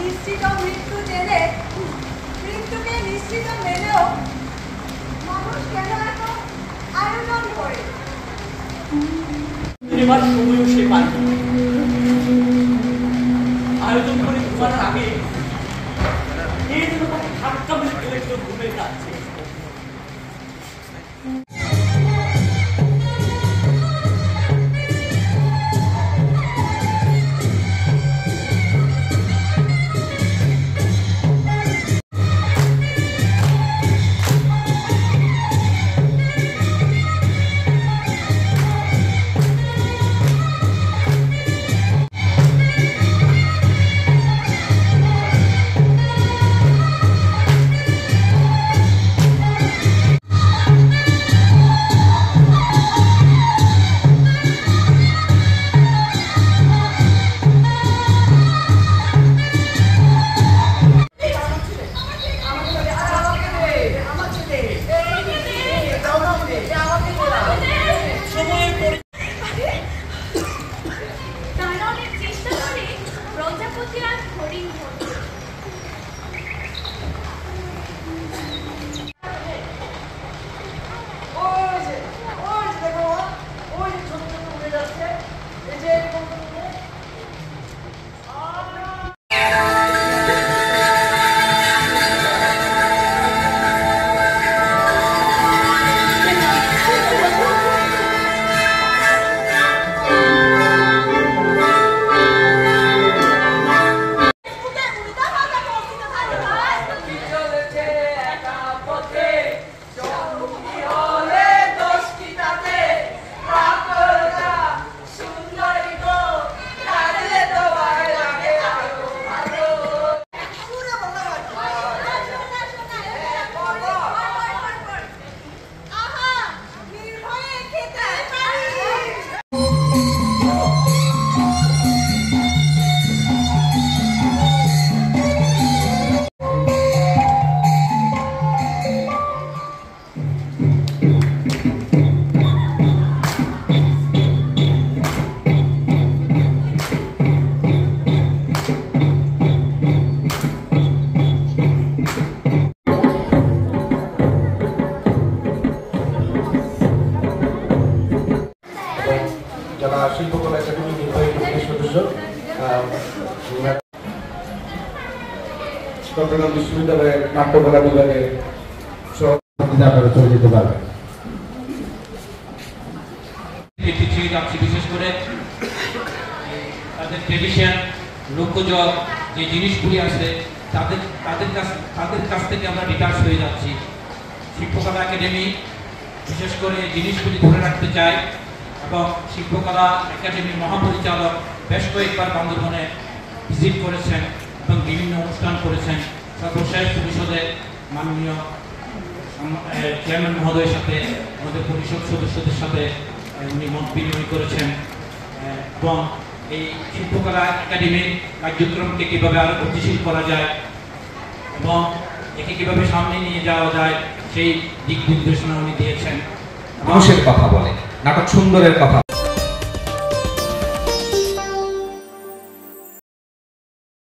নিশ্চিত মৃত্যু জেনে মৃত্যুকে নিশ্চিত মেনেও মানুষ কেন এত আয়োজন করে? সময়ও সে পায় আয়োজন করে ঘুমানোর আগে এই জন্য তাকে ধাক্কা মেরে ফেলেছিল ঘুমের কাছে। যারা শিল্পকলা একাডেমি নির্বাহী কমিটির সদস্য, চট্টগ্রাম বিশ্ববিদ্যালয়ের নাট্যকলা বিভাগের সভাপতি, আপনারা চলে যেতে পারবেন। বিশেষ করে তাদের ট্রেডিশন, লোকজ যে জিনিসগুলি আছে তাদের কাছ থেকে আমরা ডিটাচ হয়ে যাচ্ছি। শিল্পকলা একাডেমি বিশেষ করে জিনিসগুলি ধরে রাখতে চায় এবং শিল্পকলা একাডেমির মহাপরিচালক বেশ কয়েকবার বান্দরবনে ভিজিট করেছেন এবং বিভিন্ন অনুষ্ঠান করেছেন। সর্বশেষ পরিষদে মাননীয় চেয়ারম্যান মহোদয়ের সাথে আমাদের পরিষদ সদস্যদের সাথে উনি মত বিনিময় করেছেন এবং এই শিল্পকলা একাডেমির কার্যক্রমকে কীভাবে আরও গতিশীল করা যায় এবং একে কীভাবে সামনে নিয়ে যাওয়া যায় সেই দিক নির্দেশনা উনি দিয়েছেন। মানুষের কথা বলে, নাটক সুন্দরের কথা।